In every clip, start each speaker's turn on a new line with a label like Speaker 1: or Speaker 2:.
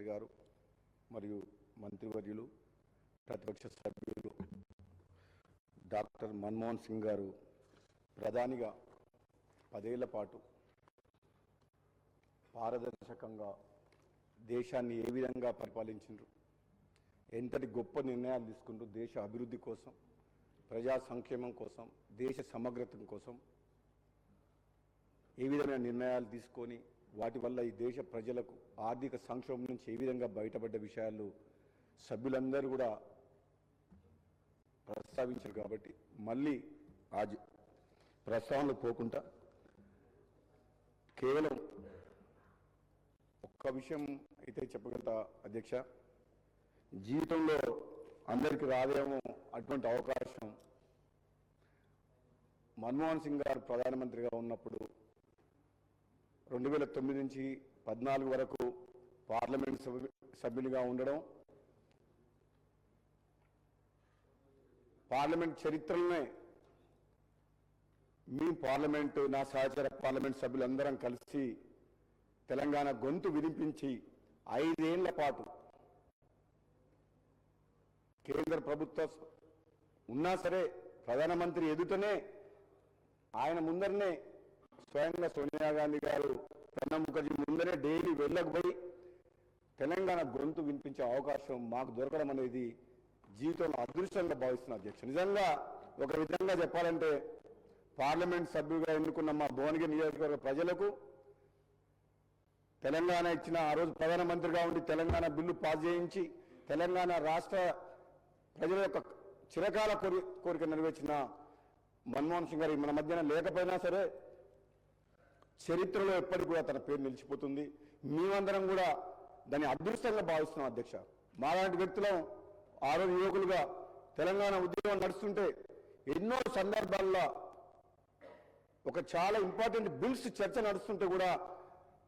Speaker 1: గారు మరియు మంత్రివర్యులు ప్రతిపక్ష సభ్యులు డాక్టర్ మన్మోహన్ సింగ్ గారు ప్రధానిగా 10 ఏళ్ల పాటు పారదర్శకంగా దేశాన్ని ఏ విధంగా పరిపాలించారు, ఎంతటి గొప్ప నిర్ణయాలు తీసుకుంటూ దేశ అభివృద్ధి కోసం, ప్రజా సంక్షేమం కోసం, దేశ సమగ్రత కోసం ఏ విధమైన నిర్ణయాలు తీసుకొని వాటి వల్ల ఈ దేశ ప్రజలకు ఆర్థిక సంక్షోభం నుంచి ఏ విధంగా బయటపడ్డ విషయాలు సభ్యులందరూ కూడా ప్రస్తావించారు. కాబట్టి మళ్ళీ ఆ ప్రస్తావనలు పోకుండా కేవలం ఒక్క విషయం అయితే చెప్పగలుగుతా అధ్యక్ష, జీవితంలో అందరికీ రాదేమో అటువంటి అవకాశం మన్మోహన్ సింగ్ గారు ప్రధానమంత్రిగా ఉన్నప్పుడు 2009 నుంచి 14 వరకు పార్లమెంట్ సభ్యునిగా ఉండడం, పార్లమెంట్ చరిత్రలోనే మీ పార్లమెంటు నా సహచర పార్లమెంట్ సభ్యులందరం కలిసి తెలంగాణ గొంతు వినిపించి 5 ఏళ్ల పాటు కేంద్ర ప్రభుత్వం ఉన్నా సరే ప్రధానమంత్రి ఎదుటనే ఆయన ముందరనే స్వయంగా సోనియా గాంధీ గారు, ప్రణబ్ ముఖర్జీ ముందరే డైలీ వెళ్ళకపోయి తెలంగాణ గొంతు వినిపించే అవకాశం మాకు దొరకడం అనేది జీవితంలో అదృష్టంగా భావిస్తున్న అధ్యక్ష. నిజంగా ఒక విధంగా చెప్పాలంటే పార్లమెంట్ సభ్యులుగా ఎన్నుకున్న మా భువనగిరి నియోజకవర్గ ప్రజలకు తెలంగాణ ఇచ్చిన ఆ రోజు ప్రధానమంత్రిగా ఉండి తెలంగాణ బిల్లు పాస్ చేయించి తెలంగాణ రాష్ట్ర ప్రజల యొక్క చిరకాల కోరిక నెరవేర్చిన మన్మోహన్ సింగ్ గారి మన మధ్యన లేకపోయినా సరే చరిత్రలో ఎప్పటికి కూడా తన పేరు నిలిచిపోతుంది. మేమందరం కూడా దాన్ని అదృష్టంగా భావిస్తున్నాం అధ్యక్ష. మాలాంటి వ్యక్తులం ఆ రోజు యువకులుగా తెలంగాణ ఉద్యమం నడుస్తుంటే ఎన్నో సందర్భాల్లో ఒక చాలా ఇంపార్టెంట్ బిల్స్ చర్చ నడుస్తుంటే కూడా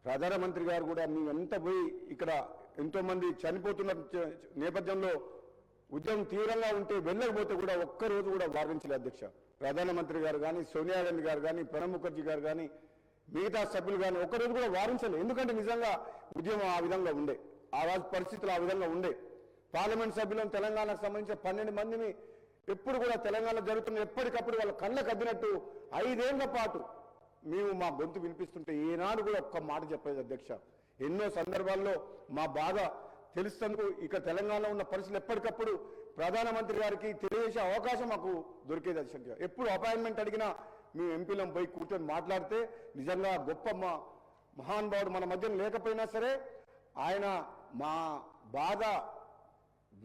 Speaker 1: ప్రధానమంత్రి గారు కూడా మేము ఎంత పోయి ఇక్కడ ఎంతోమంది చనిపోతున్న నేపథ్యంలో ఉద్యమం తీవ్రంగా ఉంటే వెళ్ళకపోతే కూడా ఒక్కరోజు కూడా వారించలేదు అధ్యక్ష. ప్రధానమంత్రి గారు కానీ, సోనియా గాంధీ గారు కానీ, ప్రణబ్ ముఖర్జీ గారు కానీ, మిగతా సభ్యులు కానీ ఒక్కరోజు కూడా వారించలేదు. ఎందుకంటే నిజంగా ఉద్యమం ఆ విధంగా ఉండే, ఆ రాజు పరిస్థితులు ఆ విధంగా ఉండే. పార్లమెంట్ సభ్యులను తెలంగాణకు సంబంధించిన 12 మందిని ఎప్పుడు కూడా తెలంగాణ జరుగుతున్న ఎప్పటికప్పుడు వాళ్ళ కళ్ళకు అద్దినట్టు 5 ఏళ్ల పాటు మేము మా గొంతు వినిపిస్తుంటే ఏనాడు కూడా ఒక్క మాట చెప్పలేదు అధ్యక్ష. ఎన్నో సందర్భాల్లో మా బాధ తెలుస్తేందుకు ఇక తెలంగాణలో ఉన్న పరిస్థితులు ఎప్పటికప్పుడు ప్రధానమంత్రి గారికి తెలియజేసే అవకాశం మాకు దొరికేది అధ్యక్ష. ఎప్పుడు అపాయింట్మెంట్ అడిగినా మేము ఎంపీలం పోయి కూర్చొని మాట్లాడితే నిజంగా గొప్ప మా మహానుభావుడు మన మధ్యన లేకపోయినా సరే ఆయన మా బాధ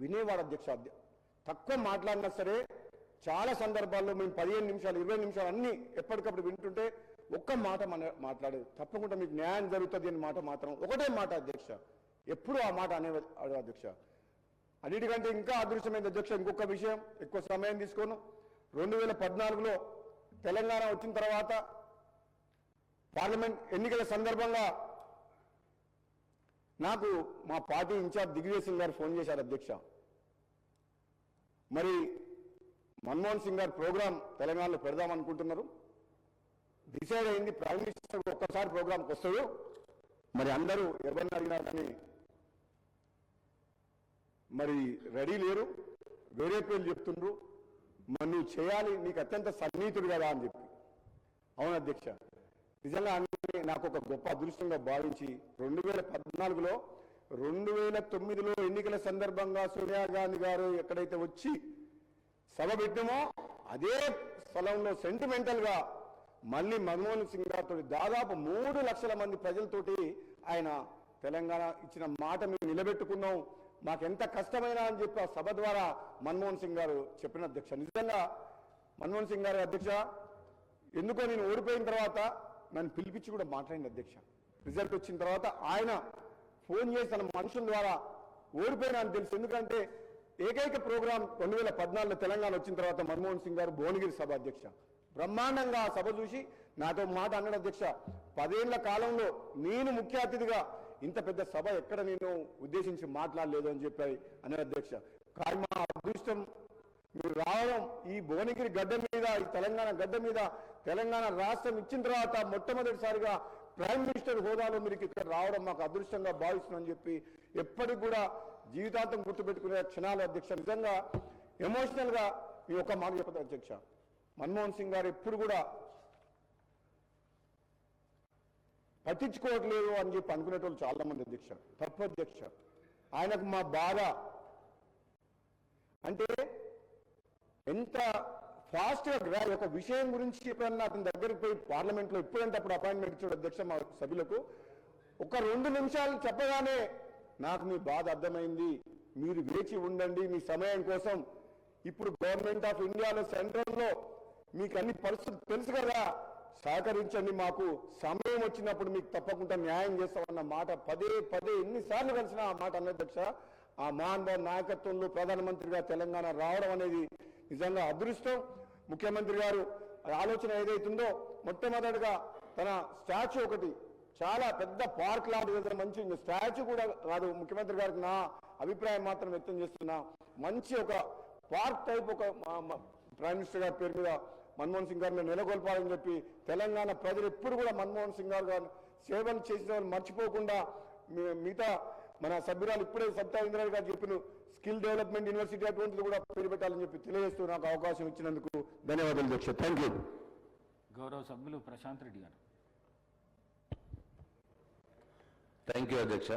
Speaker 1: వినేవాడు అధ్యక్ష. తక్కువ మాట్లాడినా సరే చాలా సందర్భాల్లో మేము 15 నిమిషాలు 20 నిమిషాలు అన్ని ఎప్పటికప్పుడు వింటుంటే ఒక్క మాట మాట్లాడేది, తప్పకుండా మీకు న్యాయం జరుగుతుంది అనే మాట మాత్రం ఒకటే మాట అధ్యక్ష, ఎప్పుడు ఆ మాట అనేవాడు అధ్యక్ష. అన్నిటికంటే ఇంకా అదృష్టమైంది అధ్యక్ష ఇంకొక విషయం, ఎక్కువ సమయం తీసుకోను. 2014లో తెలంగాణ వచ్చిన తర్వాత పార్లమెంట్ ఎన్నికల సందర్భంగా నాకు మా పార్టీ ఇన్ఛార్జ్ దిగ్విజయ్ సింగ్ గారు ఫోన్ చేశారు అధ్యక్ష. మరి మన్మోహన్ సింగ్ గారు ప్రోగ్రాం తెలంగాణలో పెడదామనుకుంటున్నారు, డిసైడ్ అయింది, ప్రైమ్ మినిస్టర్ ఒక్కసారి ప్రోగ్రాంకి వస్తాడు, మరి అందరూ ఎవరిని అడిగినా కానీ మరి రెడీ లేరు, వేరే పేర్లు చెప్తుండ్రు, మరి నువ్వు చేయాలి, నీకు అత్యంత సన్నిహితుడు కదా అని చెప్పి. అవును అధ్యక్ష, నిజంగా నాకు ఒక గొప్ప అదృష్టంగా భావించి 2014లో 2009లో ఎన్నికల సందర్భంగా సోనియా గాంధీ గారు ఎక్కడైతే వచ్చి సభ పెట్టామో అదే స్థలంలో సెంటిమెంటల్ గా మళ్ళీ మన్మోహన్ సింగ్ గారితో దాదాపు 3 లక్షల మంది ప్రజలతోటి ఆయన తెలంగాణ ఇచ్చిన మాట మేము నిలబెట్టుకున్నాం, మాకెంత కష్టమైనా అని చెప్పి ఆ సభ ద్వారా మన్మోహన్ సింగ్ గారు చెప్పిన అధ్యక్ష. నిజంగా మన్మోహన్ సింగ్ గారు అధ్యక్ష ఎందుకో నేను ఓడిపోయిన తర్వాత నన్ను పిలిపించి కూడా మాట్లాడింది అధ్యక్ష. రిజల్ట్ వచ్చిన తర్వాత ఆయన ఫోన్ చేసి తన మనుషుల ద్వారా ఓడిపోయినా అని తెలుసు. ఎందుకంటే ఏకైక ప్రోగ్రాం 2014లో తెలంగాణ వచ్చిన తర్వాత మన్మోహన్ సింగ్ గారు భువనగిరి సభ అధ్యక్ష బ్రహ్మాండంగా ఆ సభ చూసి నాతో మాట అన్నాడు అధ్యక్ష, 10 ఏళ్ల కాలంలో నేను ముఖ్య అతిథిగా ఇంత పెద్ద సభ ఎక్కడ నేను ఉద్దేశించి మాట్లాడలేదు అని చెప్పాయి అన్నాడు అధ్యక్ష. కానీ మా అదృష్టం మీరు రావడం, ఈ భువనగిరి గడ్డ మీద, ఈ తెలంగాణ గడ్డ మీద తెలంగాణ రాష్ట్రం ఇచ్చిన తర్వాత మొట్టమొదటిసారిగా ప్రైమ్ మినిస్టర్ హోదాలో మీరు ఇక్కడ రావడం మాకు అదృష్టంగా భావిస్తున్నామని చెప్పి ఎప్పటికి కూడా జీవితాంతం గుర్తుపెట్టుకునే క్షణాలు అధ్యక్ష. నిజంగా ఎమోషనల్గా ఈ ఒక్క మాట చెప్పదు అధ్యక్ష, మన్మోహన్ సింగ్ గారు ఎప్పుడు కూడా పట్టించుకోవట్లేదు అని చెప్పి అనుకునేటోళ్ళు చాలా మంది అధ్యక్ష. తప్పు అధ్యక్ష. ఆయనకు మా బాధ అంటే ఎంత ఫాస్ట్గా ఒక విషయం గురించి ఎప్పుడన్నా అతని దగ్గరికి పోయి పార్లమెంట్లో ఎప్పుడంటే అప్పుడు అపాయింట్మెంట్ ఇచ్చాడు అధ్యక్ష మా సభ్యులకు. ఒక 2 నిమిషాలు చెప్పగానే నాకు మీ బాధ అర్థమైంది, మీరు వేచి ఉండండి మీ సమయం కోసం, ఇప్పుడు గవర్నమెంట్ ఆఫ్ ఇండియాలో సెంట్రల్లో మీకు అన్ని పరిస్థితులు తెలుసు కదా, సహకరించండి, మాకు సమయం వచ్చినప్పుడు మీకు తప్పకుండా న్యాయం చేస్తామన్న మాట పదే పదే ఎన్నిసార్లు కలిసినా ఆ మాట అన్న అధ్యక్ష. ఆ మహానుభావ నాయకత్వంలో ప్రధానమంత్రిగా తెలంగాణ రావడం అనేది నిజంగా అదృష్టం. ముఖ్యమంత్రి గారు ఆలోచన ఏదైతుందో మొట్టమొదటిగా తన స్టాచ్యూ ఒకటి చాలా పెద్ద పార్క్ లాంటి ఏదైనా మంచి స్టాచ్యూ కూడా కాదు, ముఖ్యమంత్రి గారికి నా అభిప్రాయం మాత్రం వ్యక్తం చేస్తున్నా, మంచి ఒక పార్క్ టైప్ ఒక ప్రైమ్ మినిస్టర్ గారి పేరు మీద మన్మోహన్ సింగ్ గారిని నెలకొల్పాలని చెప్పి తెలంగాణ ప్రజలు ఎప్పుడు కూడా మన్మోహన్ సింగ్ గారు సేవలు చేసిన వాళ్ళు మర్చిపోకుండా మిగతా మన సభ్యురాలు ఇప్పుడే సబితా ఇంద్రారెడ్డి గారు చెప్పిన స్కిల్ డెవలప్మెంట్ యూనివర్సిటీ అటువంటిది కూడా పేరు పెట్టాలని చెప్పి తెలియజేస్తూ నాకు అవకాశం ఇచ్చినందుకు ధన్యవాదాలు అధ్యక్ష. Thank you.
Speaker 2: గౌరవ సభ్యులు ప్రశాంత్ రెడ్డి గారు.
Speaker 3: థ్యాంక్ యూ అధ్యక్ష.